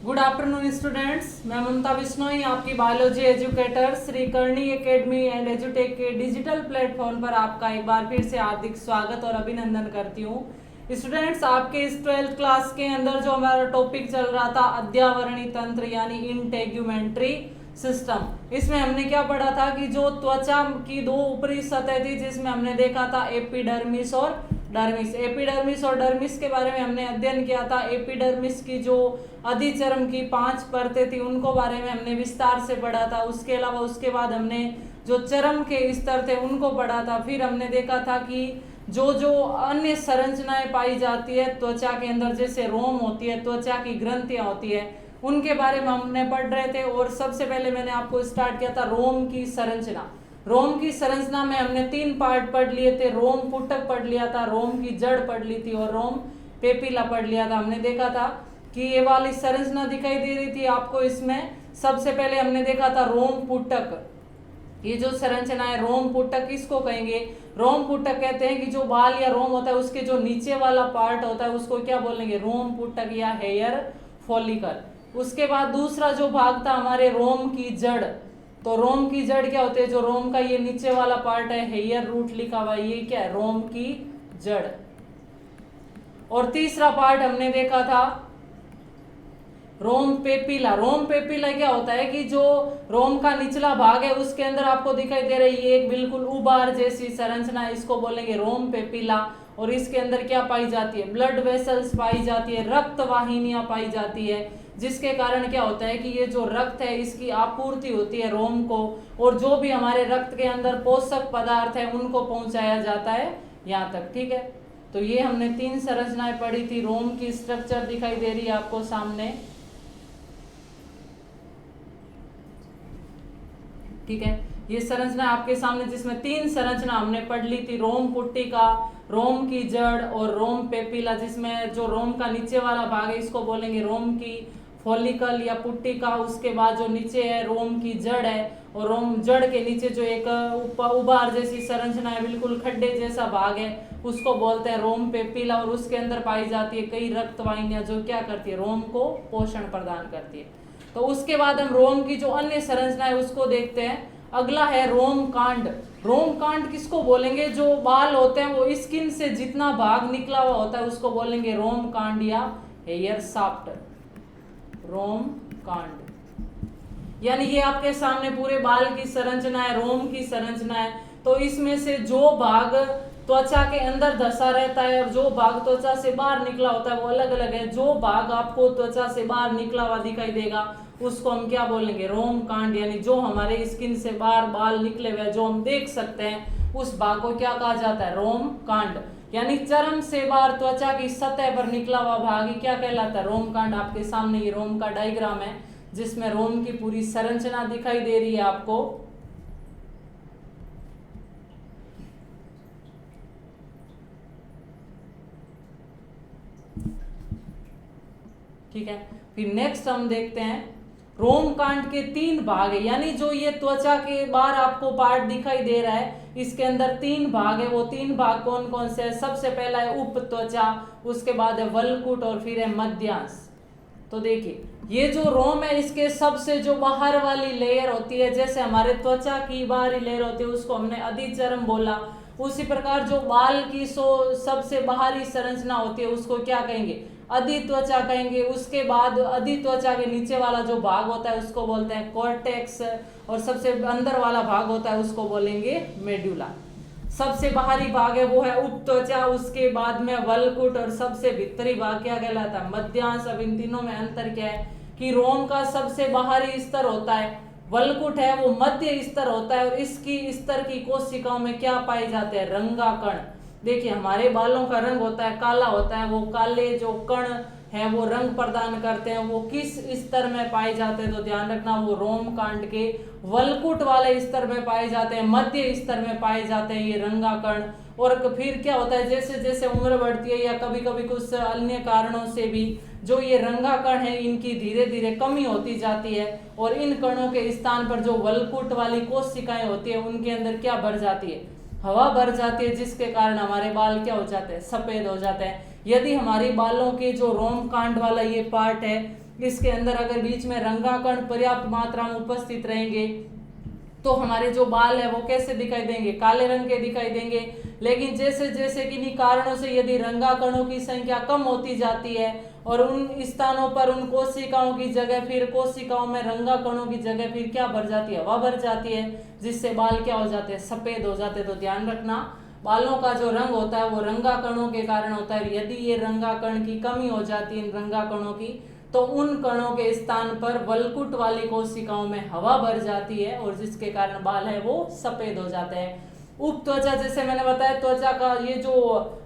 Good afternoon students, मैं ममता बिश्नोई आपकी biology educator Shri Karni academy and एजुटेक के डिजिटल प्लेटफॉर्म पर आपका एक बार फिर से हार्दिक स्वागत और अभिनंदन करती हूँ। स्टूडेंट्स, आपके इस 12th क्लास के अंदर जो हमारा टॉपिक चल रहा था अध्यावरणी तंत्र यानी इंटेग्यूमेंट्री सिस्टम, इसमें हमने क्या पढ़ा था कि जो त्वचा की दो ऊपरी सतह थी जिसमें हमने देखा था एपिडर्मिस और डर्मिस। एपिडर्मिस और डर्मिस के बारे में हमने अध्ययन किया था। एपिडर्मिस की जो अधिचर्म की 5 परतें थी उनको बारे में हमने विस्तार से पढ़ा था। उसके अलावा उसके बाद हमने जो चर्म के स्तर थे उनको पढ़ा था। फिर हमने देखा था कि जो जो अन्य संरचनाएं पाई जाती है त्वचा के अंदर, जैसे रोम होती है, त्वचा की ग्रंथियां होती है, उनके बारे में हमने पढ़ रहे थे। और सबसे पहले मैंने आपको स्टार्ट किया था रोम की संरचना। रोम की संरचना में हमने 3 पार्ट पढ़ लिए थे। रोम पुटक पढ़ लिया था, रोम की जड़ पढ़ ली थी और रोम पेपिला पढ़ लिया था। हमने देखा था कि ये वाली संरचना दिखाई दे रही थी आपको। इसमें सबसे पहले हमने देखा था रोम पुटक। ये जो संरचना है रोम पुटक, किसको कहेंगे? रोम पुटक कहते हैं कि जो बाल या रोम होता है उसके जो नीचे वाला पार्ट होता है उसको क्या बोलेंगे? रोम पुटक या हेयर फॉलिकल। उसके बाद दूसरा जो भाग था हमारे रोम की जड़। तो रोम की जड़ क्या होती है? जो रोम का ये नीचे वाला पार्ट है, हेयर रूट लिखा हुआ है, ये क्या है? रोम की जड़। और तीसरा पार्ट हमने देखा था रोम पेपिला। रोम पेपिला क्या होता है कि जो रोम का निचला भाग है उसके अंदर आपको दिखाई दे रही है एक बिल्कुल उबार जैसी संरचना, इसको बोलेंगे रोम पेपिला। और इसके अंदर क्या पाई जाती है? ब्लड वेसल्स पाई जाती है, रक्त वाहिनियां पाई जाती है, जिसके कारण क्या होता है कि ये जो रक्त है इसकी आपूर्ति होती है रोम को, और जो भी हमारे रक्त के अंदर पोषक पदार्थ है उनको पहुंचाया जाता है यहाँ तक। ठीक है, तो ये हमने 3 संरचनाएं पढ़ी थी। रोम की स्ट्रक्चर दिखाई दे रही है आपको सामने। ठीक है, ये संरचना आपके सामने जिसमें 3 संरचना हमने पढ़ ली थी। रोम पुट्टिका, रोम की जड़ और रोम पेपिला, जिसमें जो रोम का नीचे वाला भाग है इसको बोलेंगे रोम की फॉलिकल या पुट्टिका। उसके बाद जो नीचे है रोम की जड़ है, और रोम जड़ के नीचे जो एक उबार जैसी संरचना है, बिल्कुल खड्डे जैसा भाग है, उसको बोलते हैं रोम पेपिला। और उसके अंदर पाई जाती है कई रक्त वाहिनियां जो क्या करती है? रोम को पोषण प्रदान करती है। तो उसके बाद हम रोम की जो अन्य संरचना है उसको देखते हैं। अगला है रोम कांड। रोम कांड किसको बोलेंगे? जो बाल होते हैं वो स्किन से जितना भाग निकला हुआ होता है उसको बोलेंगे रोम कांड या हेयर शाफ्ट। रोम कांड यानी ये आपके सामने पूरे बाल की संरचना है, रोम की संरचना है। तो इसमें से जो भाग त्वचा के अंदर धसा रहता है और जो भाग त्वचा से बाहर निकला होता है वो अलग अलग है। जो भाग आपको त्वचा से बाहर निकला हुआ दिखाई देगा उसको हम क्या बोलेंगे? रोम कांड। यानी जो हमारे स्किन से बाहर बाल निकले हुए जो हम देख सकते हैं उस भाग को क्या कहा जाता है? रोम कांड। यानी चर्म से बाहर त्वचा की सतह पर निकला हुआ भाग ही क्या कहलाता है? रोम कांड। आपके सामने ये रोम का डायग्राम है जिसमें रोम की पूरी संरचना दिखाई दे रही है आपको। ठीक है, फिर नेक्स्ट हम देखते हैं रोम कांड के 3 भाग है। यानी जो ये त्वचा के बाहर आपको पार्ट दिखाई दे रहा है इसके अंदर 3 भाग है। वो 3 भाग कौन कौन से है? सबसे पहला है उप त्वचा, उसके बाद है वल्कुट और फिर है मध्यांश। तो देखिए ये जो रोम है इसके सबसे जो बाहर वाली लेयर होती है, जैसे हमारे त्वचा की बाहरी लेयर होती है उसको हमने अधिचर्म बोला, उसी प्रकार जो बाल की सबसे बाहरी संरचना होती है उसको क्या कहेंगे? अधित्वचा कहेंगे। उसके बाद अधित्वचा के नीचे वाला जो भाग होता है उसको बोलते हैं कॉर्टेक्स, और सबसे अंदर वाला भाग होता है उसको बोलेंगे मेडुला। सबसे बाहरी भाग है वो है उपत्वचा, उसके बाद में वल्कुट, और सबसे भीतरी भाग क्या कहलाता है? मध्यांश। अब इन तीनों में अंतर क्या है कि रोम का सबसे बाहरी स्तर होता है, वल्कुट है वो मध्य स्तर होता है, और इसकी स्तर की कोशिकाओं में क्या पाए जाते हैं? रंगाकण। देखिए हमारे बालों का रंग होता है काला होता है, वो काले जो कण है वो रंग प्रदान करते हैं, वो किस स्तर में पाए जाते हैं? तो ध्यान रखना वो रोम कांड के वल्कुट वाले स्तर में पाए जाते हैं, मध्य स्तर में पाए जाते हैं ये रंगाकण। और फिर क्या होता है जैसे जैसे उम्र बढ़ती है या कभी कभी कुछ अन्य कारणों से भी जो ये रंगाकण है इनकी धीरे धीरे कमी होती जाती है, और इन कणों के स्थान पर जो वल्कुट वाली कोशिकाएं होती है उनके अंदर क्या बढ़ जाती है? हवा भर जाती है, जिसके कारण हमारे बाल क्या हो जाते हैं? सफेद हो जाते हैं। यदि हमारे बालों के जो रोम कांड वाला ये पार्ट है इसके अंदर अगर बीच में रंगाकण पर्याप्त मात्रा में उपस्थित रहेंगे तो हमारे जो बाल है वो कैसे दिखाई देंगे, काले रंग के दिखाई देंगे। लेकिन जैसे जैसे किन्हीं कारणों से यदि रंगाकणों की संख्या कम होती जाती है और उन स्थानों पर उन कोशिकाओं की जगह फिर कोशिकाओं में रंगाकणों की जगह फिर क्या भर जाती है, हवा भर जाती है, जिससे बाल क्या हो जाते हैं, सफेद हो जाते हैं। तो ध्यान रखना बालों का जो रंग होता है वो रंगाकणों के कारण होता है। यदि ये रंगाकण की कमी हो जाती है इन रंगाकणों की तो उन कणों के स्थान पर वलकुट वाली कोशिकाओं में हवा भर जाती है और जिसके कारण बाल है वो सफेद हो जाते हैं। उप त्वचा, जैसे मैंने बताया त्वचा का ये जो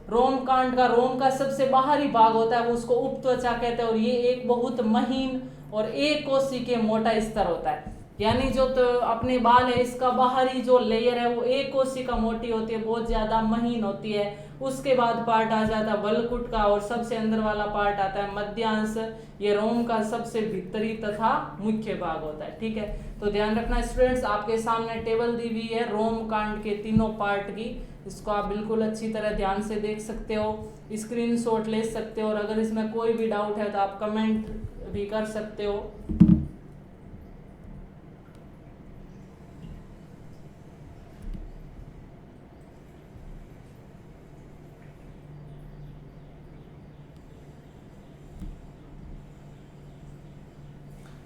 रोम कांड का रोम का सबसे बाहरी भाग होता है वो उसको उप त्वचा कहते हैं और ये एक बहुत महीन और एक कोशिकीय मोटा स्तर होता है। यानी जो तो अपने बाल है इसका बाहरी जो लेयर है वो एक कोशिका मोटी होती है, बहुत ज्यादा महीन होती है। उसके बाद पार्ट आ जाता है वलकुट का और सबसे अंदर वाला पार्ट आता है मध्यांश, ये रोम का सबसे भीतरी तथा मुख्य भाग होता है। ठीक है, तो ध्यान रखना स्टूडेंट्स, आपके सामने टेबल दी हुई है रोम कांड के तीनों पार्ट की, इसको आप बिल्कुल अच्छी तरह ध्यान से देख सकते हो, स्क्रीनशॉट ले सकते हो और अगर इसमें कोई भी डाउट है तो आप कमेंट भी कर सकते हो।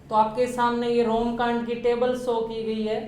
तो आपके सामने ये रोम कांड की टेबल शो की गई है।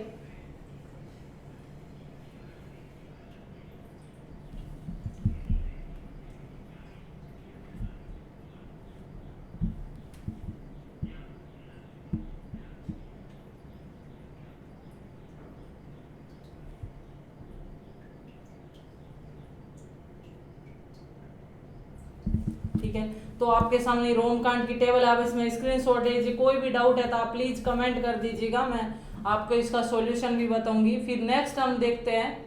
ठीक है, तो आपके सामने रोम कांड की टेबल है, आप इसमें स्क्रीनशॉट लीजिए। कोई भी डाउट है तो आप प्लीज कमेंट कर दीजिएगा, मैं आपको इसका सॉल्यूशन भी बताऊंगी। फिर नेक्स्ट हम देखते हैं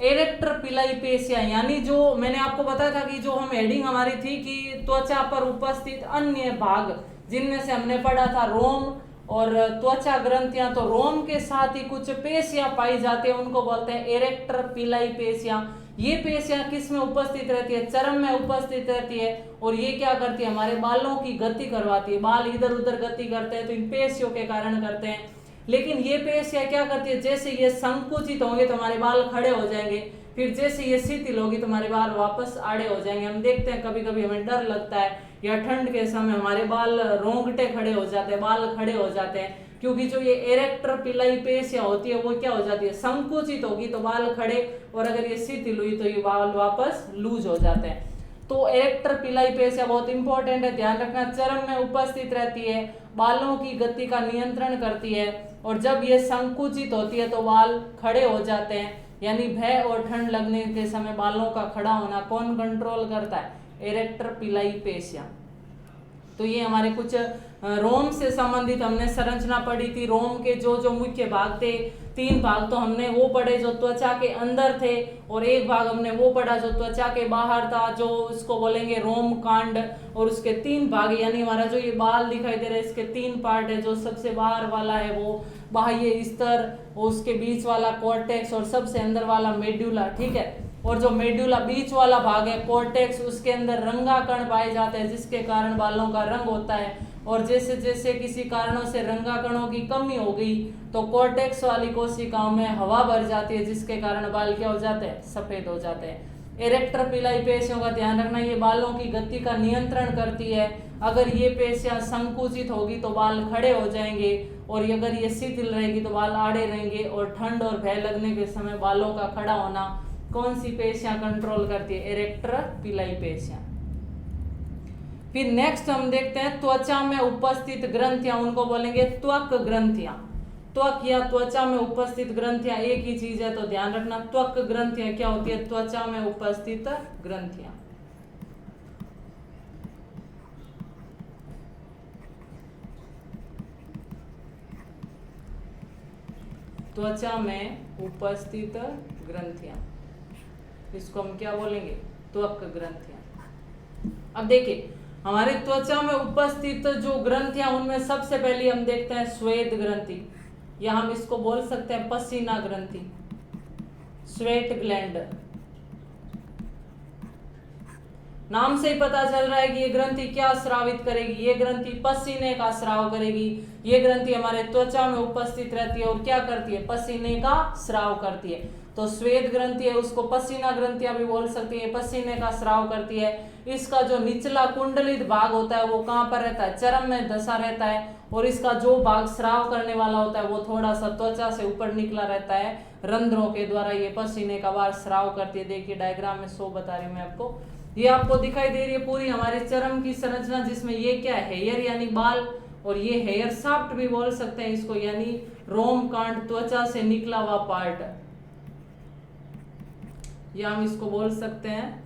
एरेक्टर पिलाई पेशिया, यानी जो मैंने आपको बताया था कि जो हम हेडिंग हमारी थी कि त्वचा पर उपस्थित अन्य भाग, जिनमें से हमने पढ़ा था रोम और त्वचा ग्रंथियां, तो रोम के साथ ही कुछ पेशियां पाई जाती है, उनको बोलते हैं एरेक्टर पिलाई पेशियां। ये पेशियां किस में उपस्थित रहती है, चर्म में उपस्थित रहती है और ये क्या करती है, हमारे बालों की गति करवाती है। बाल इधर उधर गति करते हैं तो इन पेशियों के कारण करते हैं। लेकिन ये पेशियां क्या करती है, जैसे ये संकुचित होंगे तो हमारे बाल खड़े हो जाएंगे, फिर जैसे ये शिथिल होगी तो हमारे बाल वापस आड़े हो जाएंगे। हम देखते हैं कभी कभी हमें डर लगता है या ठंड के समय हमारे बाल रोंगटे खड़े हो जाते हैं, बाल खड़े हो जाते हैं, क्योंकि जो ये एरेक्टर पिलाई पेशियां होती है वो क्या हो जाती है, संकुचित होगी तो बाल खड़े, और अगर ये शिथिल हुई तो ये बाल वापस लूज हो जाते हैं। तो एरेक्टर पिलाई पेशिया बहुत इंपॉर्टेंट है, ध्यान रखना। चर्म में उपस्थित रहती है, बालों की गति का नियंत्रण करती है और जब ये संकुचित होती है तो बाल खड़े हो जाते हैं। यानी भय और ठंड लगने के समय बालों का खड़ा होना कौन कंट्रोल करता है, एरेक्टर पिलाई पेशिया। तो ये हमारे कुछ रोम से संबंधित हमने संरचना पढ़ी थी। रोम के जो जो मुख्य भाग थे, 3 भाग तो हमने वो पढ़े जो त्वचा के अंदर थे और एक भाग हमने वो पढ़ा जो त्वचा के बाहर था, जो इसको बोलेंगे रोम कांड। और उसके 3 भाग, यानी हमारा जो ये बाल दिखाई दे रहा है इसके 3 पार्ट है। जो सबसे बाहर वाला है वो बाह्य स्तर, उसके बीच वाला कॉर्टेक्स और सबसे अंदर वाला मेड्यूला। ठीक है, और जो मेड्यूला बीच वाला भाग है कॉर्टेक्स, उसके अंदर रंगाकण पाए जाते हैं जिसके कारण बालों का रंग होता है। और जैसे जैसे किसी कारणों से रंगाकणों की कमी हो गई तो कॉर्टेक्स वाली कोशिकाओं में हवा भर जाती है जिसके कारण बाल क्या हो जाते हैं, सफेद हो जाते हैं। एरेक्टर पिलाई पेशियों का ध्यान रखना, ये बालों की गति का नियंत्रण करती है। अगर ये पेशियां संकुचित होगी तो बाल खड़े हो जाएंगे और अगर ये शिथिल रहेगी तो बाल आड़े रहेंगे। और ठंड और भय लगने के समय बालों का खड़ा होना कौन सी पेशियां कंट्रोल करती है, एरेक्टर पिलाई पेशियां। फिर नेक्स्ट हम देखते हैं त्वचा में उपस्थित ग्रंथियां, उनको बोलेंगे त्वक ग्रंथियां। त्वक या त्वचा में उपस्थित ग्रंथियां एक ही चीज है, तो ध्यान रखना त्वक ग्रंथियां क्या होती है, त्वचा में उपस्थित ग्रंथियां। त्वचा में उपस्थित ग्रंथियां, इसको हम क्या बोलेंगे, त्वक ग्रंथियां। अब देखिए हमारे त्वचा में उपस्थित जो ग्रंथियां उनमें सबसे पहले हम देखते हैं श्वेत ग्रंथि, या हम इसको बोल सकते हैं पसीना ग्रंथि, स्वेट ग्लैंड। नाम से ही पता चल रहा है कि ये ग्रंथि क्या स्रावित करेगी, ये ग्रंथि पसीने का स्राव करेगी। ये ग्रंथि हमारे त्वचा में उपस्थित रहती है और क्या करती है, पसीने का स्राव करती है। तो श्वेत ग्रंथि है उसको पसीना ग्रंथियां भी बोल सकती है, पसीने का स्राव करती है। इसका जो निचला कुंडलित भाग होता है वो कहाँ पर रहता है, चरम में धसा रहता है, और इसका जो भाग स्राव करने वाला होता है वो थोड़ा सा त्वचा से ऊपर निकला रहता है, रंध्रों के द्वारा ये पसीने का बार स्राव करती है। देखिए डायग्राम में 100 बता रही हूँ मैं आपको। ये आपको दिखाई दे रही है पूरी हमारे चरम की संरचना, जिसमें ये क्या है, हेयर यानी बाल, और ये हेयर शाफ्ट भी बोल सकते हैं इसको, यानी रोम कांड, त्वचा से निकला हुआ पार्ट, या हम इसको बोल सकते हैं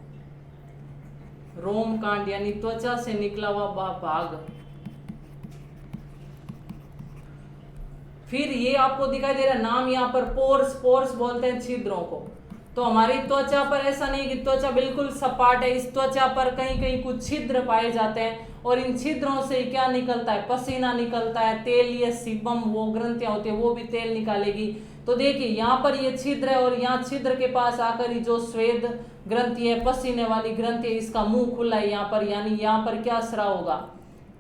रोम कांड यानी त्वचा से निकला हुआ भाग। फिर ये आपको दिखाई दे रहा है नाम यहाँ पर पोर्स, पोर्स बोलते हैं छिद्रों को। तो हमारी त्वचा पर ऐसा नहीं कि त्वचा बिल्कुल सपाट है, इस त्वचा पर कहीं कहीं कुछ छिद्र पाए जाते हैं, और इन छिद्रों से क्या निकलता है, पसीना निकलता है, तेलीय सीबम वो ग्रंथियां होती है वो भी तेल निकालेगी। तो देखिए यहाँ पर ये छिद्र है, और यहाँ छिद्र के पास आकर ही जो श्वेत ग्रंथि है, पसीने वाली ग्रंथि है, इसका मुंह खुला है यहाँ पर, यानी यहाँ पर क्या स्राव होगा,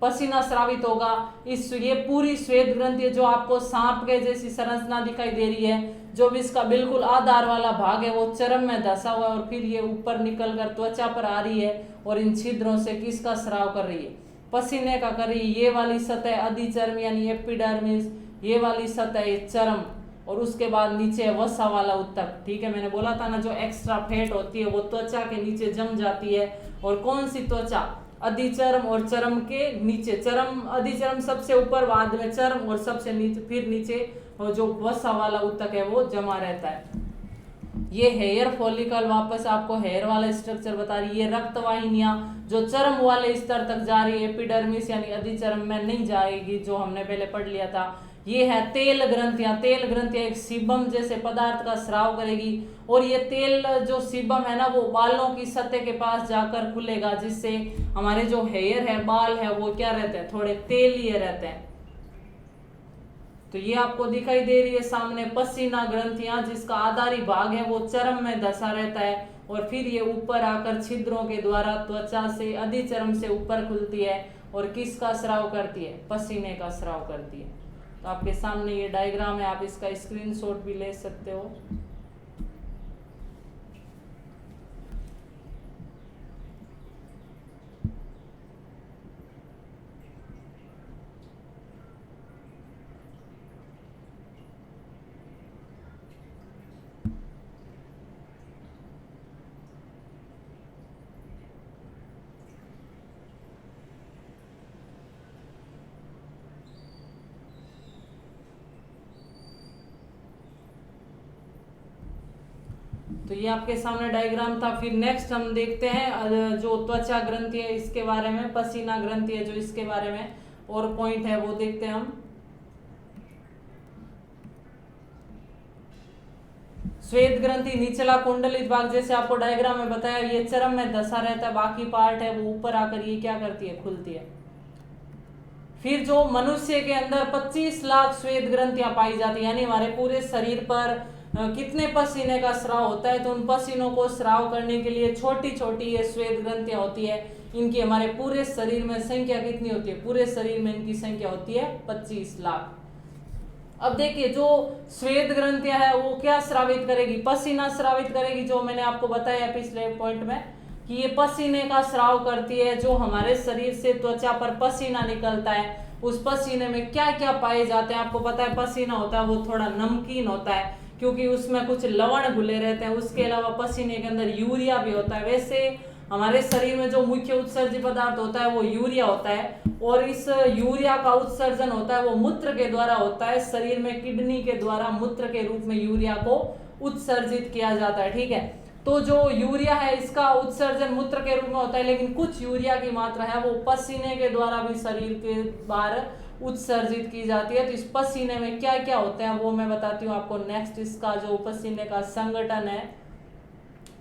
पसीना स्रावित होगा। इस ये पूरी श्वेत ग्रंथि है जो आपको सांप के जैसी संरचना दिखाई दे रही है, जो भी इसका बिल्कुल आधार वाला भाग है वो चरम में धसा हुआ है, और फिर ये ऊपर निकलकर त्वचा पर आ रही है, और इन छिद्रों से किसका स्राव कर रही है, पसीने का कर रही है। ये वाली सतह अधिचर्म यानी एपिडर्मिस, ये वाली सतह चरम, और उसके बाद नीचे वसा वाला उत्तक। ठीक है, मैंने बोला था ना जो एक्स्ट्रा फैट होती है वो त्वचा के नीचे जम जाती है। और कौन सी त्वचा, अधिचर्म और चरम के नीचे, चरम अधिचर्म सबसे ऊपर, बाद में चर्म, और सबसे नीचे फिर नीचे और जो वसा वाला उत्तक है वो जमा रहता है। ये हेयर फॉलिकल वापस आपको हेयर वाला स्ट्रक्चर बता रही है। ये रक्त वाहिनियां जो चर्म वाले स्तर तक जा रही है, एपिडर्मिस यानी अधिचर्म में नहीं जाएगी, जो हमने पहले पढ़ लिया था। ये है तेल ग्रंथियां, तेल ग्रंथियां एक सीबम जैसे पदार्थ का स्राव करेगी, और ये तेल जो सीबम है ना वो बालों की सतह के पास जाकर खुलेगा, जिससे हमारे जो हेयर है, बाल है, वो क्या रहते हैं, थोड़े तेलीय रहते हैं। तो ये आपको दिखाई दे रही है सामने पसीना ग्रंथियां, जिसका आधारी भाग है वो चरम में धसा रहता है, और फिर ये ऊपर आकर छिद्रों के द्वारा त्वचा से अधिचर्म से ऊपर खुलती है, और किसका स्राव करती है, पसीने का स्राव करती है। तो आपके सामने ये डायग्राम है, आप इसका स्क्रीनशॉट भी ले सकते हो। तो ये आपके सामने डायग्राम था। फिर नेक्स्ट हम देखते हैं जो त्वचा ग्रंथि है इसके बारे में, पसीना ग्रंथि है जो इसके बारे में और पॉइंट है वो देखते हैं हम। श्वेत ग्रंथि निचला कुंडलित भाग, जैसे आपको डायग्राम में बताया, ये चरम में धसा रहता है, बाकी पार्ट है वो ऊपर आकर ये क्या करती है, खुलती है। फिर जो मनुष्य के अंदर 25 लाख श्वेत ग्रंथियां पाई जाती है, यानी हमारे पूरे शरीर पर कितने पसीने का स्राव होता है, तो उन पसीनों को स्राव करने के लिए छोटी छोटी ये श्वेत ग्रंथियां होती है। इनकी हमारे पूरे शरीर में संख्या कितनी होती है, पूरे शरीर में इनकी संख्या होती है 25 लाख। अब देखिए जो श्वेत ग्रंथियां है वो क्या स्रावित करेगी, पसीना स्रावित करेगी, जो मैंने आपको बताया पिछले पॉइंट में कि ये पसीने का स्राव करती है। जो हमारे शरीर से त्वचा पर पसीना निकलता है, उस पसीने में क्या क्या पाए जाते हैं आपको पता है। पसीना होता है वो थोड़ा नमकीन होता है, क्योंकि उसमें कुछ लवण घुले रहते हैं। उसके अलावा पसीने के अंदर यूरिया भी होता है। वैसे हमारे शरीर में जो मुख्य उत्सर्जित पदार्थ होता है वो यूरिया होता है, और इस यूरिया का उत्सर्जन होता है वो मूत्र के द्वारा होता है। शरीर में किडनी के द्वारा मूत्र के रूप में यूरिया को उत्सर्जित किया जाता है। ठीक है, तो जो यूरिया है इसका उत्सर्जन मूत्र के रूप में होता है, लेकिन कुछ यूरिया की मात्रा है वो पसीने के द्वारा भी शरीर के बाहर उत्सर्जित की जाती है। तो इस पसीने में क्या क्या होते हैं वो मैं बताती हूँ आपको नेक्स्ट। इसका जो पसीने का संगठन है,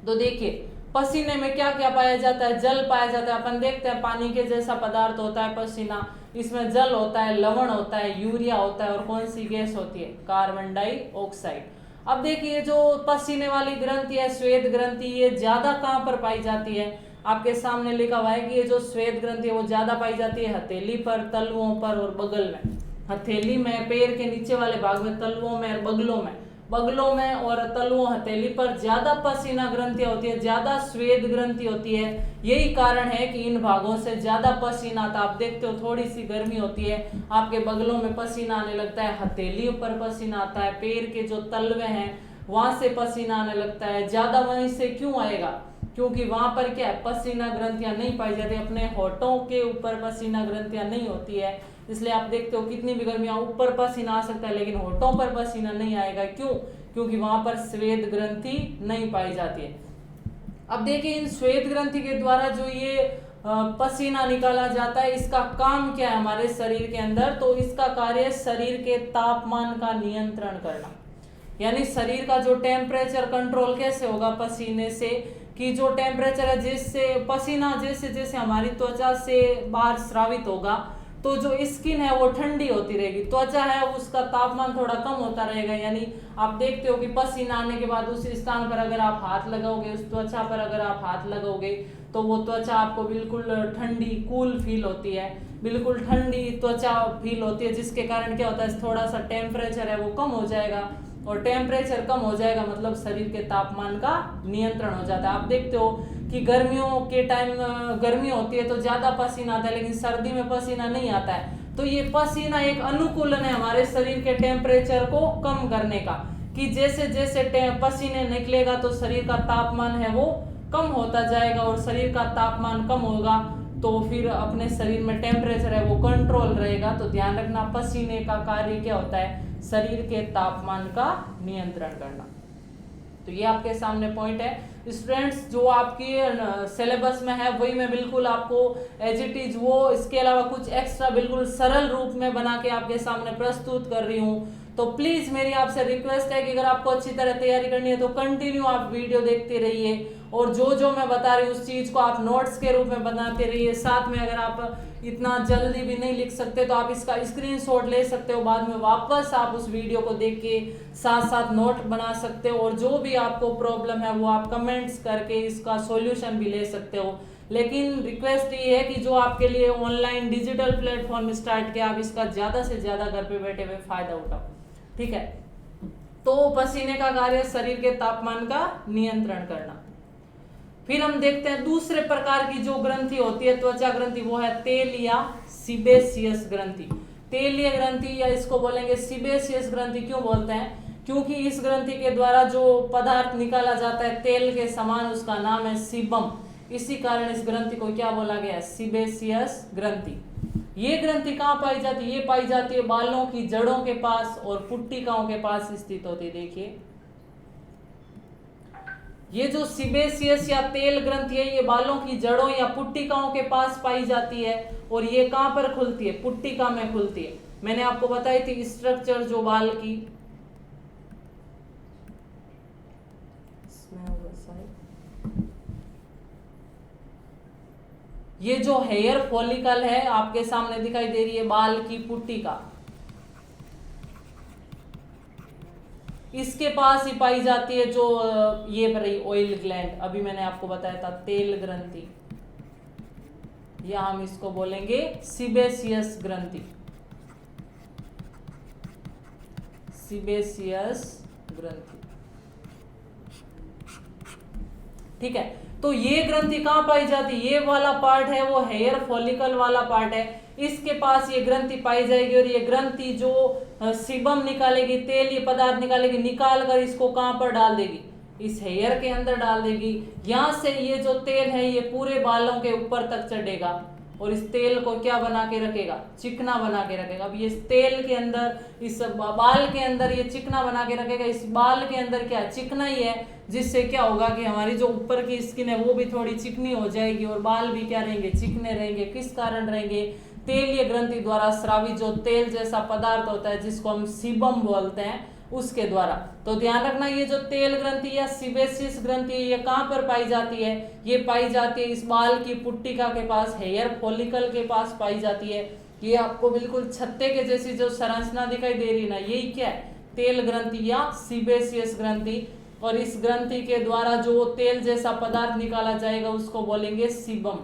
तो देखिए पसीने में क्या क्या पाया जाता है, जल पाया जाता है। अपन देखते हैं पानी के जैसा पदार्थ होता है पसीना, इसमें जल होता है, लवण होता है, यूरिया होता है, और कौन सी गैस होती है, कार्बन डाइऑक्साइड। अब देखिए जो पसीने वाली ग्रंथि है श्वेत ग्रंथि, ये ज्यादा कहाँ पर पाई जाती है, आपके सामने लिखा हुआ है कि ये जो श्वेत ग्रंथि है वो ज्यादा पाई जाती है हथेली पर, तलुओं पर और बगल में। हथेली में, पैर के नीचे वाले भाग में, तलुओं में और बगलों में और तलुओं, हथेली पर ज्यादा पसीना ग्रंथियां होती है, ज्यादा श्वेत ग्रंथि होती है। यही कारण है कि इन भागों से ज्यादा पसीना आता है। आप देखते हो थोड़ी सी गर्मी होती है, आपके बगलों में पसीना आने लगता है, हथेलियों पर पसीना आता है, पैर के जो तलवे हैं वहां से पसीना आने लगता है। ज्यादा वहीं से क्यों आएगा? क्योंकि वहां पर क्या है, पसीना ग्रंथियां नहीं पाई जाती। अपने होठों के ऊपर पसीना ग्रंथियां नहीं होती है, इसलिए आप देखते हो कितनी भी गर्मी ऊपर पसीना आ सकता है लेकिन होठों पर पसीना नहीं आएगा। क्यों? क्योंकि वहां पर श्वेत ग्रंथि नहीं पाई जाती है। अब देखिए इन श्वेत ग्रंथि के द्वारा जो ये पसीना निकाला जाता है, इसका काम क्या है हमारे शरीर के अंदर? तो इसका कार्य है शरीर के तापमान का नियंत्रण करना। यानी शरीर का जो टेम्परेचर कंट्रोल कैसे होगा? पसीने से, कि जो टेम्परेचर है जिससे पसीना जैसे जैसे हमारी त्वचा से बाहर स्रावित होगा तो जो स्किन है वो ठंडी होती रहेगी, त्वचा है उसका तापमान थोड़ा कम होता रहेगा। यानी आप देखते हो कि पसीना आने के बाद उस स्थान पर अगर आप हाथ लगाओगे, उस त्वचा पर अगर आप हाथ लगाओगे तो वो त्वचा आपको बिल्कुल ठंडी, कूल फील होती है, बिल्कुल ठंडी त्वचा फील होती है, जिसके कारण क्या होता है थोड़ा सा टेम्परेचर है वो कम हो जाएगा, और टेम्परेचर कम हो जाएगा मतलब शरीर के तापमान का नियंत्रण हो जाता है। आप देखते हो कि गर्मियों के टाइम गर्मी होती है तो ज्यादा पसीना आता है लेकिन सर्दी में पसीना नहीं आता है। तो ये पसीना एक अनुकूलन है हमारे शरीर के टेम्परेचर को कम करने का, कि जैसे जैसे पसीने निकलेगा तो शरीर का तापमान है वो कम होता जाएगा, और शरीर का तापमान कम होगा तो फिर अपने शरीर में टेम्परेचर है वो कंट्रोल रहेगा। तो ध्यान रखना, पसीने का कार्य क्या होता है? शरीर के तापमान का नियंत्रण करना। तो ये आपके सामने पॉइंट है स्टूडेंट्स, जो आपकी सिलेबस में है वही मैं बिल्कुल आपको एज इट इज वो, इसके अलावा कुछ एक्स्ट्रा बिल्कुल सरल रूप में बना के आपके सामने प्रस्तुत कर रही हूँ। तो प्लीज मेरी आपसे रिक्वेस्ट है कि अगर आपको अच्छी तरह तैयारी करनी है तो कंटिन्यू आप वीडियो देखते रहिए, और जो जो मैं बता रही हूँ उस चीज को आप नोट्स के रूप में बनाते रहिए। साथ में अगर आप इतना जल्दी भी नहीं लिख सकते तो आप इसका स्क्रीनशॉट ले सकते हो, बाद में वापस आप उस वीडियो को देख के साथ साथ नोट बना सकते हो, और जो भी आपको प्रॉब्लम है वो आप कमेंट्स करके इसका सॉल्यूशन भी ले सकते हो। लेकिन रिक्वेस्ट ये है कि जो आपके लिए ऑनलाइन डिजिटल प्लेटफॉर्म स्टार्ट किया, आप इसका ज्यादा से ज्यादा घर पे बैठे हुए फायदा उठाओ, ठीक है। तो पसीने का कार्य शरीर के तापमान का नियंत्रण करना। फिर हम देखते हैं दूसरे प्रकार की जो ग्रंथि होती है त्वचा ग्रंथि, वो है तेल या सीबेसियस ग्रंथि। तेलीय ग्रंथि या इसको बोलेंगे सीबेसियस ग्रंथि। क्यों बोलते हैं? क्योंकि इस ग्रंथि के द्वारा जो पदार्थ निकाला जाता है तेल के समान, उसका नाम है सीबम। इसी कारण इस ग्रंथि को क्या बोला गया? सीबेसियस ग्रंथि। ये ग्रंथि कहाँ पाई जाती है? ये पाई जाती है बालों की जड़ों के पास और पुट्टिकाओं के पास स्थित होती है। देखिए ये जो सीबेसियस या तेल ग्रंथि है ये बालों की जड़ों या पुट्टिकाओं के पास पाई जाती है, और ये कहां पर खुलती है? पुट्टिका में खुलती है। मैंने आपको बताई थी स्ट्रक्चर जो बाल की, ये जो हेयर फॉलिकल है आपके सामने दिखाई दे रही है, बाल की पुट्टिका, इसके पास ही पाई जाती है जो ये रही ऑयल ग्लैंड, अभी मैंने आपको बताया था तेल ग्रंथि, या हम इसको बोलेंगे सीबेसियस ग्रंथि। सीबेसियस ग्रंथि, ठीक है। तो ये ग्रंथि कहां पाई जाती है? ये वाला पार्ट है वो हेयर फॉलिकल वाला पार्ट है, इसके पास ये ग्रंथि पाई जाएगी, और ये ग्रंथि जो सीबम निकालेगी, तेल ये पदार्थ निकालेगी, निकाल कर इसको कहां पर डाल देगी? इस हेयर के अंदर डाल देगी। यहां से ये जो तेल है ये पूरे बालों के ऊपर तक चढ़ेगा, और इस तेल को क्या बना के रखेगा? चिकना बना के रखेगा। अब ये तेल के अंदर, इस बाल के अंदर ये चिकना बना के रखेगा। इस बाल के अंदर क्या चिकना ही है, जिससे क्या होगा कि हमारी जो ऊपर की स्किन है वो भी थोड़ी चिकनी हो जाएगी, और बाल भी क्या रहेंगे? चिकने रहेंगे। किस कारण रहेंगे? तेलीय ग्रंथि द्वारा स्रावित जो तेल जैसा पदार्थ होता है जिसको हम सीबम बोलते हैं, उसके द्वारा। तो ध्यान रखना, ये जो तेल ग्रंथि या सीबेसियस ग्रंथि ये कहां पर पाई जाती है? ये पाई जाती है इस बाल की पुट्टिका के पास, हेयर फॉलिकल के पास पाई जाती है। ये आपको बिल्कुल छत्ते के जैसी जो संरचना दिखाई दे रही है ना, यही क्या है? तेल ग्रंथि या सीबेसियस ग्रंथि। और इस ग्रंथि के द्वारा जो तेल जैसा पदार्थ निकाला जाएगा उसको बोलेंगे सीबम।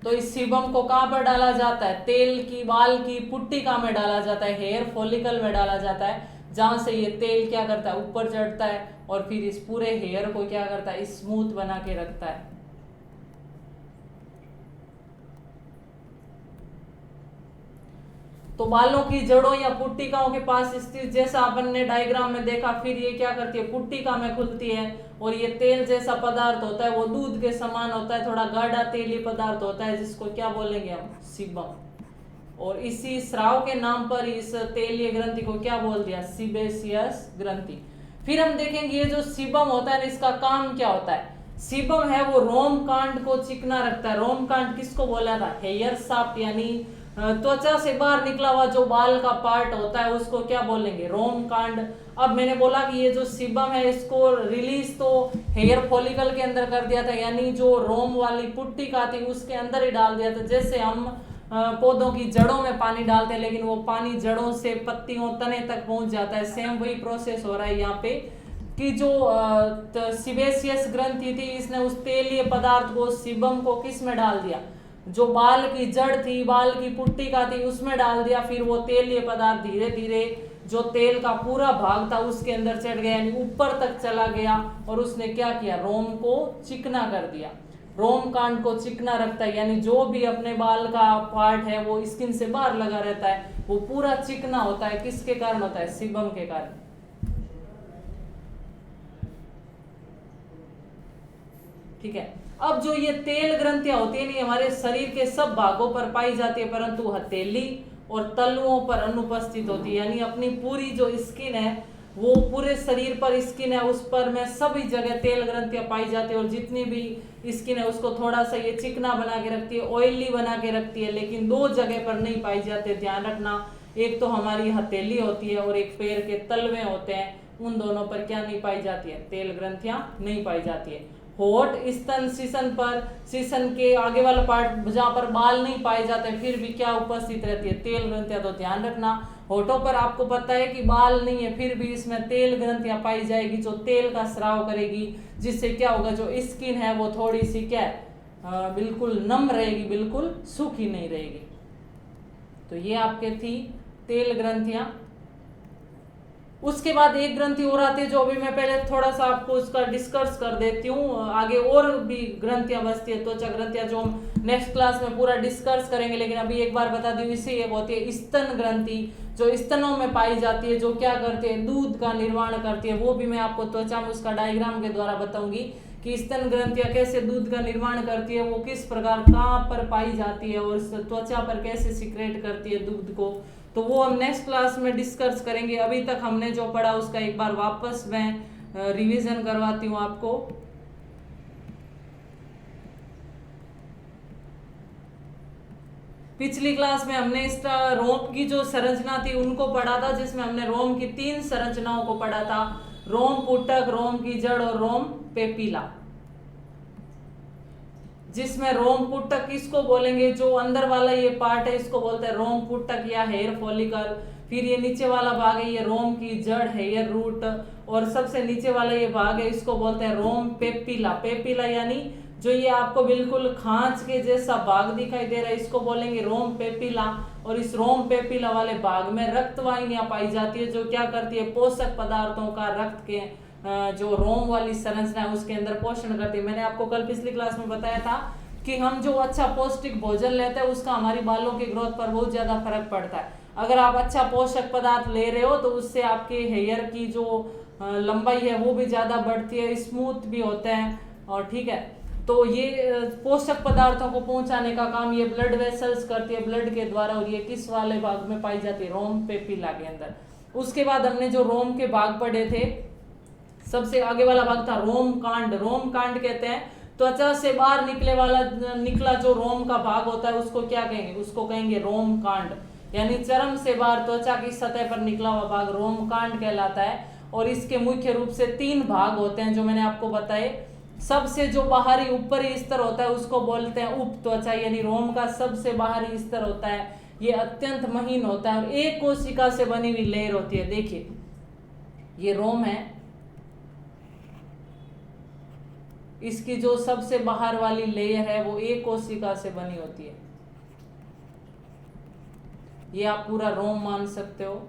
तो इस सीबम को कहां पर डाला जाता है? तेल की बाल की पुट्टिका में डाला जाता है, हेयर फॉलिकल में डाला जाता है, जहां से ये तेल क्या करता है, ऊपर चढ़ता है और फिर इस पूरे हेयर को क्या करता है, स्मूथ बना के रखता है। तो बालों की जड़ों या पुट्टिकाओं के पास स्थित, जैसा अपन ने डायग्राम में देखा, फिर ये क्या करती है, पुट्टिका में खुलती है और ये तेल जैसा पदार्थ होता है, वो दूध के समान होता है, थोड़ा गाढ़ा तेली पदार्थ होता है, जिसको क्या बोलेंगे हम? सीबम। और इसी स्राव के नाम पर इस तेलीय ग्रंथि को क्या बोल दिया? सीबेसियस ग्रंथि। फिर हम देखेंगे ये जो सीबम होता है, इसका काम क्या होता है? सीबम है वो रोम कांड को चिकना रखता है। रोम कांड किसको बोला था? हेयर शाफ्ट, यानी त्वचा से बाहर निकला हुआ जो बाल का पार्ट होता है उसको क्या बोलेंगे? रोम कांड। अब मैंने बोला कि ये जो सीबम है इसको रिलीज तो हेयर फॉलिकल के अंदर कर दिया था, यानी जो रोम वाली पुट्टिका थी उसके अंदर ही डाल दिया था। जैसे हम पौधों की जड़ों में पानी डालते हैं, लेकिन वो पानी जड़ों से पत्तियों तने तक पहुंच जाता है, सेम वही प्रोसेस हो रहा है यहाँ पे कि जो सीबेसियस ग्रंथि थी, इसने उस तेलीय पदार्थ को, सीबम को किस में डाल दिया? जो बाल की जड़ थी, बाल की पुट्टिका थी, उसमें डाल दिया। फिर वो तेलीय पदार्थ धीरे धीरे जो तेल का पूरा भाग था उसके अंदर चढ़ गया, यानी ऊपर तक चला गया और उसने क्या किया? रोम को चिकना कर दिया। रोम कांड को चिकना रखता है, यानी जो भी अपने बाल का पार्ट है वो स्किन से बाहर लगा रहता है, वो पूरा चिकना होता है। किसके कारण होता है? सीबम के कारण। ठीक है। अब जो ये तेल ग्रंथियां होती है नहीं, हमारे शरीर के सब भागों पर पाई जाती है, परंतु हथेली और तलुओं पर अनुपस्थित होती है। यानी अपनी पूरी जो स्किन है, वो पूरे शरीर पर स्किन है, उस पर में सभी जगह तेल ग्रंथियां पाई जाती है। और जितनी भी स्किन है उसको थोड़ा सा ये चिकना बना के रखती है, ऑयली बना के रखती है, लेकिन दो जगह पर नहीं पाई जाती। ध्यान रखना, एक तो हमारी हथेली होती है और एक पैर के तलवे होते हैं, उन दोनों पर क्या नहीं पाई जाती है? तेल ग्रंथियां नहीं पाई जाती है। होठ, स्तन, शीशन पर, शीशन के आगे वाला पार्ट जहां पर बाल नहीं पाए जाते फिर भी क्या उपस्थित रहती है? तेल ग्रंथियां। तो ध्यान रखना, होठों पर आपको पता है कि बाल नहीं है, फिर भी इसमें तेल ग्रंथियां पाई जाएगी जो तेल का स्राव करेगी, जिससे क्या होगा? जो स्किन है वो थोड़ी सी क्या है? बिल्कुल नम रहेगी, बिल्कुल सूखी नहीं रहेगी। तो ये आपके थी तेल ग्रंथियां। उसके बाद एक ग्रंथि और आती है जो अभी मैं पहले थोड़ा सा आपको उसका डिस्कस कर देती हूँ। आगे और भी ग्रंथियां बचती है, त्वचा ग्रंथियां, जो हम नेक्स्ट क्लास में पूरा डिस्कस करेंगे, लेकिन अभी एक बार बता दूं, इसी ये होती है स्तन ग्रंथि, जो स्तनों में पाई जाती है, जो क्या करती है? दूध का निर्माण करती है। वो भी मैं आपको त्वचा में उसका डायग्राम के द्वारा बताऊंगी कि स्तन ग्रंथियां कैसे दूध का निर्माण करती है, वो किस प्रकार कहाँ पर पाई जाती है और त्वचा पर कैसे सिक्रेट करती है दूध को। तो वो हम नेक्स्ट क्लास में डिस्कस करेंगे। अभी तक हमने जो पढ़ा उसका एक बार वापस मैं रिवीजन करवाती हूँ आपको। पिछली क्लास में हमने इस रोम की जो संरचना थी उनको पढ़ा था, जिसमें हमने रोम की 3 संरचनाओं को पढ़ा था: रोम पुटक, रोम की जड़ और रोम पेपिला। जिसमें रोम पुटक किसको बोलेंगे? जो अंदर वाला ये पार्ट है इसको बोलते हैं रोम पुटक या हेयर फॉलिकल। फिर ये नीचे वाला भाग है ये रोम की जड़, हेयर रूट, और सबसे नीचे वाला ये भाग है इसको बोलते हैं रोम पेपिला। पेपिला यानी जो ये आपको बिल्कुल खांच के जैसा भाग दिखाई दे रहा है इसको बोलेंगे रोम पेपिला। और इस रोम पेपिला वाले भाग में रक्तवाहिनियां पाई जाती है, जो क्या करती है? पोषक पदार्थों का रक्त के जो रोम वाली संरचना है उसके अंदर पोषण करती है। मैंने आपको कल पिछली क्लास में बताया था कि हम जो अच्छा पौष्टिक भोजन लेते हैं उसका हमारी बालों की ग्रोथ पर बहुत ज्यादा फर्क पड़ता है। अगर आप अच्छा पोषक पदार्थ ले रहे हो तो उससे आपके हेयर की जो लंबाई है वो भी ज्यादा बढ़ती है, स्मूथ भी होते हैं। और ठीक है, तो ये पोषक पदार्थों को पहुंचाने का काम ये ब्लड वेसल्स करती है, ब्लड के द्वारा। और ये किस वाले भाग में पाई जाती है? रोम पेपिला के अंदर। उसके बाद हमने जो रोम के भाग पढ़े थे, सबसे आगे वाला भाग था रोम कांड। रोम कांड कहते हैं त्वचा से बाहर निकला जो रोम का भाग होता है उसको क्या कहेंगे? उसको कहेंगे रोम कांड। यानी चर्म से बाहर त्वचा की सतह पर निकला हुआ भाग रोम कांड कहलाता है। और इसके मुख्य रूप से 3 भाग होते हैं जो मैंने आपको बताए। सबसे जो बाहरी ऊपरी स्तर होता है उसको बोलते हैं उप त्वचा, यानी रोम का सबसे बाहरी स्तर होता है, ये अत्यंत महीन होता है और एक कोशिका से बनी हुई लेयर होती है। देखिए ये रोम है, इसकी जो सबसे बाहर वाली लेयर है वो एक कोशिका से बनी होती है। ये आप पूरा रोम मान सकते हो।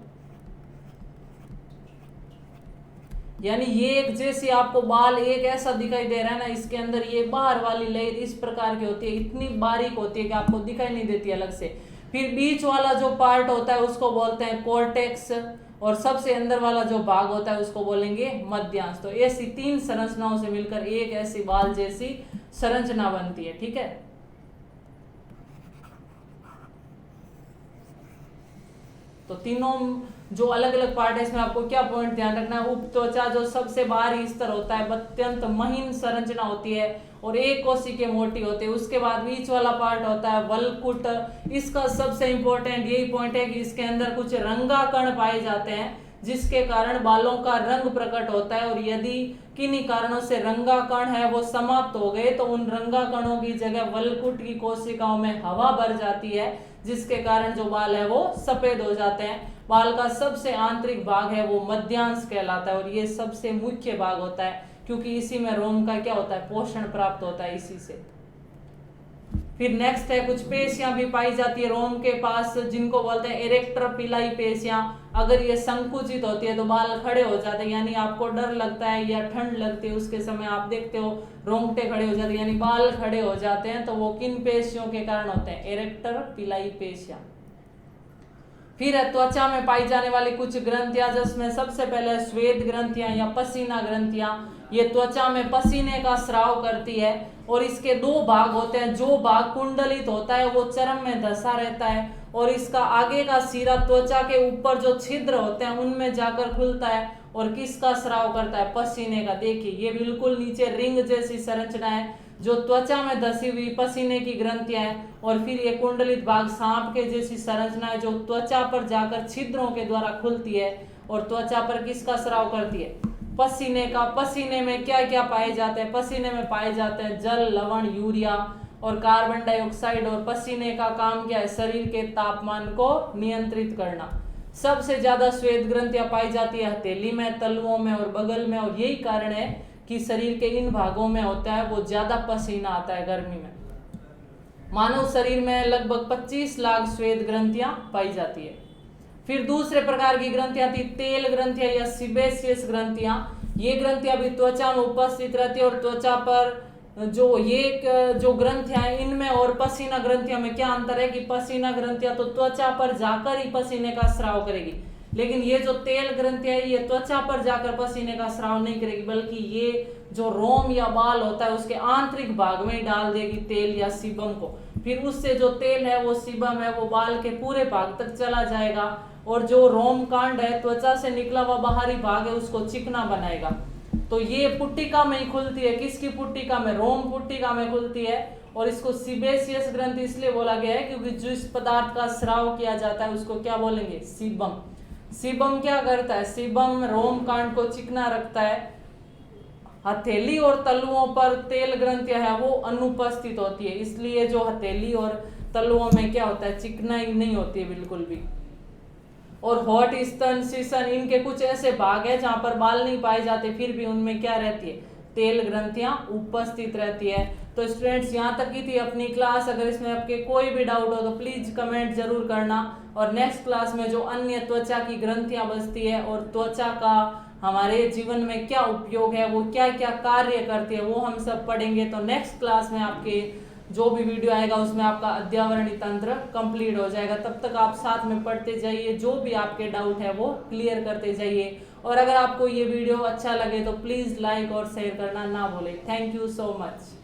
यानी ये एक जैसे आपको बाल एक ऐसा दिखाई दे रहा है ना, इसके अंदर ये बाहर वाली लेयर इस प्रकार की होती है, इतनी बारीक होती है कि आपको दिखाई नहीं देती अलग से। फिर बीच वाला जो पार्ट होता है उसको बोलते हैं कॉर्टेक्स, और सबसे अंदर वाला जो भाग होता है उसको बोलेंगे मध्यांश। तो ऐसी 3 संरचनाओं से मिलकर एक ऐसी बाल जैसी संरचना बनती है। ठीक है, तो तीनों जो अलग अलग पार्ट है इसमें आपको क्या पॉइंट ध्यान रखना है। उप त्वचा जो सबसे बाहरी स्तर होता है अत्यंत महीन संरचना होती है और एक कोशिकीय मोटी होती है। उसके बाद बीच वाला पार्ट होता है वल्कुट। इसका सबसे इंपॉर्टेंट यही पॉइंट है कि इसके अंदर कुछ रंगाकण पाए जाते हैं जिसके कारण बालों का रंग प्रकट होता है, और यदि किन्हीं कारणों से रंगाकण है वो समाप्त हो गए तो उन रंगाकणों की जगह वल्कुट की कोशिकाओं में हवा भर जाती है, जिसके कारण जो बाल है वो सफेद हो जाते हैं। बाल का सबसे आंतरिक भाग है वो मध्यांश कहलाता है, और ये सबसे मुख्य भाग होता है क्योंकि इसी में रोम का क्या होता है, पोषण प्राप्त होता है इसी से। फिर नेक्स्ट है कुछ पेशियां भी पाई जाती है रोम के पास जिनको बोलते हैं इरेक्टर पिलाई पेशियां। अगर ये संकुचित होती है तो बाल खड़े हो जाते हैं, यानी आपको डर लगता है या ठंड लगती है उसके समय आप देखते हो रोंगटे खड़े हो जाते हैं, यानी बाल खड़े हो जाते हैं, तो वो किन पेशियों के कारण होते हैं, इरेक्टर पिलाई पेशियां। फिर है त्वचा में पाई जाने वाली कुछ ग्रंथियां, जिसमें सबसे पहले श्वेत ग्रंथियां या पसीना ग्रंथियां। ये त्वचा में पसीने का स्राव करती है और इसके 2 भाग होते हैं। जो भाग कुंडलित होता है वो चर्म में धंसा रहता है और इसका आगे का सिरा त्वचा के ऊपर जो छिद्र होते हैं उनमें जाकर खुलता है और किसका स्राव करता है, पसीने का। देखिए ये बिल्कुल नीचे रिंग जैसी संरचना है जो त्वचा में धसी हुई पसीने की ग्रंथियां हैं, और फिर ये कुंडलित भाग सांप के जैसी संरचना है जो त्वचा पर जाकर छिद्रों के द्वारा खुलती है और त्वचा पर किसका स्राव करती है, पसीने का। पसीने में क्या क्या पाए जाते हैं, पसीने में पाए जाते हैं जल, लवण, यूरिया और कार्बन डाइऑक्साइड। और पसीने का काम क्या है, शरीर के तापमान को नियंत्रित करना। सबसे ज्यादा श्वेत ग्रंथियां पाई जाती है हथेली में, तलुओं में और बगल में, और यही कारण है कि शरीर के इन भागों में होता है वो ज्यादा पसीना आता है गर्मी में। मानव शरीर में लगभग 25 लाख श्वेत ग्रंथियां पाई जाती है। फिर दूसरे प्रकार की ग्रंथियां थी तेल ग्रंथियां या सीबेशियस ग्रंथियां। ये ग्रंथियां भी त्वचा में उपस्थित रहती है और त्वचा पर जो ग्रंथियां हैं इनमें और पसीना ग्रंथियां में क्या अंतर है कि पसीना ग्रंथियां तो त्वचा पर जाकर ही पसीने का स्राव करेगी, लेकिन ये जो तेल ग्रंथियां है ये त्वचा पर जाकर पसीने का स्राव नहीं करेगी, बल्कि ये जो रोम या बाल होता है उसके आंतरिक भाग में ही डाल देगी तेल या सीबम को। फिर उससे जो तेल है वो सीबम है वो बाल के पूरे भाग तक चला जाएगा, और जो रोम कांड है त्वचा से निकला हुआ बाहरी भाग है उसको चिकना बनाएगा। तो ये पुट्टिका में ही खुलती है, किसकी पुट्टिका में, रोम पुट्टिका में खुलती है। और इसको सीबेशियस ग्रंथि इसलिए बोला गया है क्योंकि जिस पदार्थ का स्राव किया जाता है उसको क्या बोलेंगे, सीबम। सीबम क्या करता है, सीबम रोम कांड को चिकना रखता है। हथेली और तलुओं पर तेल ग्रंथियां है वो अनुपस्थित होती है, इसलिए जो हथेली और तलुओं में क्या होता है, चिकनाई नहीं होती है बिल्कुल भी। और होठ, स्तन, शीशन इनके कुछ ऐसे भाग है जहां पर बाल नहीं पाए जाते, फिर भी उनमें क्या रहती है, तेल ग्रंथियां उपस्थित रहती है। तो स्टूडेंट्स यहाँ तक की थी अपनी क्लास। अगर इसमें आपके कोई भी डाउट हो तो प्लीज कमेंट जरूर करना, और नेक्स्ट क्लास में जो अन्य त्वचा की ग्रंथियां बचती है और त्वचा का हमारे जीवन में क्या उपयोग है, वो क्या क्या कार्य करती है, वो हम सब पढ़ेंगे। तो नेक्स्ट क्लास में आपके जो भी वीडियो आएगा उसमें आपका अध्यावरणीय तंत्र कंप्लीट हो जाएगा। तब तक आप साथ में पढ़ते जाइए, जो भी आपके डाउट है वो क्लियर करते जाइए। और अगर आपको ये वीडियो अच्छा लगे तो प्लीज लाइक और शेयर करना ना भूलें। Thank you so much.